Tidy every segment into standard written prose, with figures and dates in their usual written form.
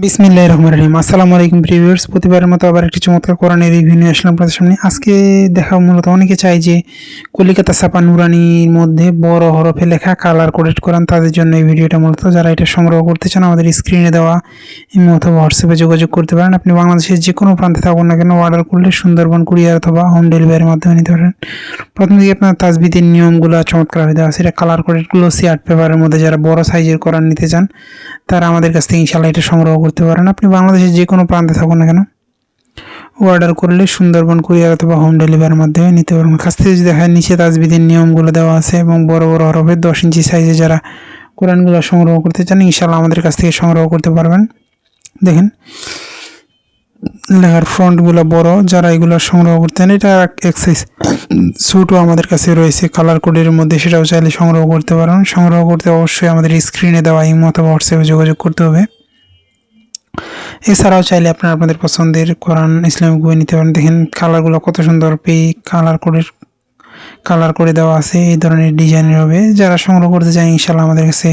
বিসমিল্লাহির রহমানির রহিম। আসসালামু আলাইকুম ভিউয়ার্স, প্রতিবারের মতো আবার একটি চমৎকার কোরআনের রিভিউ নিয়ে আসলাম আপনাদের সামনে। আজকে দেখা মূলত অনেকে চায় যে কলিকাতা ছাপা নুরানির মধ্যে বড় হরফে লেখা কালার কোডেড কোরআন, তাদের জন্য এই ভিডিওটা মূলত। যারা এটা সংগ্রহ করতে চান আমাদের স্ক্রিনে দেওয়া ইমো অথবা হোয়াটসঅ্যাপে যোগাযোগ করতে পারেন। আপনি বাংলাদেশের যে কোনো প্রান্তে থাকুন না কেন, অর্ডার করলে সুন্দরবন কুরিয়ার অথবা হোম ডেলিভারির মাধ্যমে নিতে পারেন। প্রথম দিকে আপনার তাজবিদের নিয়মগুলো চমৎকারভাবে দেওয়া আছে। এটা কালার কোডেড গ্লোসি আর্ট পেপারের মধ্যে যারা বড় সাইজের কোরআন নিতে চান তারা আমাদের কাছ থেকে ইনশাআল্লাহ এটা সংগ্রহ করতে পারেন। আপনি বাংলাদেশের যে কোনো প্রান্তে থাকুন না কেন, অর্ডার করলে সুন্দরবন কুরিয়ার অথবা হোম ডেলিভারির মাধ্যমে নিতে পারবেন। কাছ থেকে যদি দেখায়, নিচে তাজবিদের নিয়মগুলো দেওয়া আছে এবং বড় বড় হরফে 10 ইঞ্চি সাইজে যারা কোরআনগুলো সংগ্রহ করতে চান ইনশাআল্লাহ আমাদের কাছ থেকে সংগ্রহ করতে পারবেন। দেখেন লেখার ফন্টগুলো বড়, যারা এগুলো সংগ্রহ করতে চান এটা এক সাইজ ছোটও আমাদের কাছে রয়েছে কালার কোডের মধ্যে, সেটাও চাইলে সংগ্রহ করতে পারেন। সংগ্রহ করতে অবশ্যই আমাদের স্ক্রিনে দেওয়া ইমো অথবা হোয়াটসঅ্যাপে যোগাযোগ করতে হবে। এছাড়াও চাইলে আপনারা আপনাদের পছন্দের কোরআন ইসলামিক বই নিতে পারেন। দেখেন কালারগুলো কত সুন্দর কালার করে দেওয়া আছে, এই ধরনের ডিজাইনের হবে। যারা সংগ্রহ করতে চান ইনশাআল্লাহ আমাদের কাছে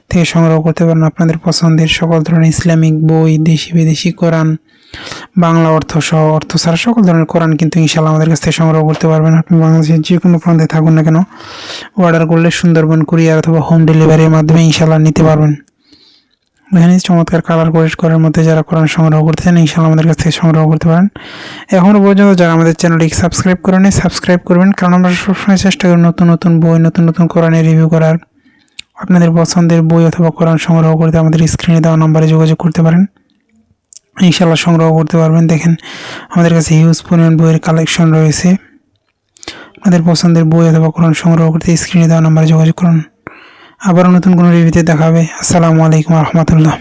থেকে সংগ্রহ করতে পারেন। আপনাদের পছন্দের সকল ধরনের ইসলামিক বই, দেশি বিদেশি কোরআন, বাংলা অর্থ সহ অর্থ ছাড়া সকল ধরনের কোরআন কিন্তু ইনশাআল্লাহ আমাদের কাছ থেকে সংগ্রহ করতে পারবেন। আপনি বাংলাদেশের যে কোনো প্রান্তে থাকুন না কেন, অর্ডার করলে সুন্দরবন কুরিয়ার অথবা হোম ডেলিভারির মাধ্যমে ইনশাআল্লাহ নিতে পারবেন। এখানে চমৎকার কালার কোডেড করার মধ্যে যারা কোরআন সংগ্রহ করতে চান ইনশাআল্লাহ আমাদের কাছ থেকে সংগ্রহ করতে পারেন। এখনও পর্যন্ত যারা আমাদের চ্যানেলটিকে সাবস্ক্রাইব করেন সাবস্ক্রাইব করবেন, কারণ আমরা সবসময় চেষ্টা করি নতুন নতুন বই, নতুন নতুন কোরআনের রিভিউ করার। আপনাদের পছন্দের বই অথবা কোরআন সংগ্রহ করতে আমাদের স্ক্রিনে দেওয়া নম্বরে যোগাযোগ করতে পারেন, ইনশাআল্লাহ সংগ্রহ করতে পারবেন। দেখেন আমাদের কাছে হিউজ পরিমাণ বইয়ের কালেকশন রয়েছে। আপনাদের পছন্দের বই অথবা কোরআন সংগ্রহ করতে স্ক্রিনে দেওয়া নম্বরে যোগাযোগ করুন। আবারও নতুন কোনো রিভিউতে দেখা হবে। আসসালামু আলাইকুম রহমতুল্লাহ।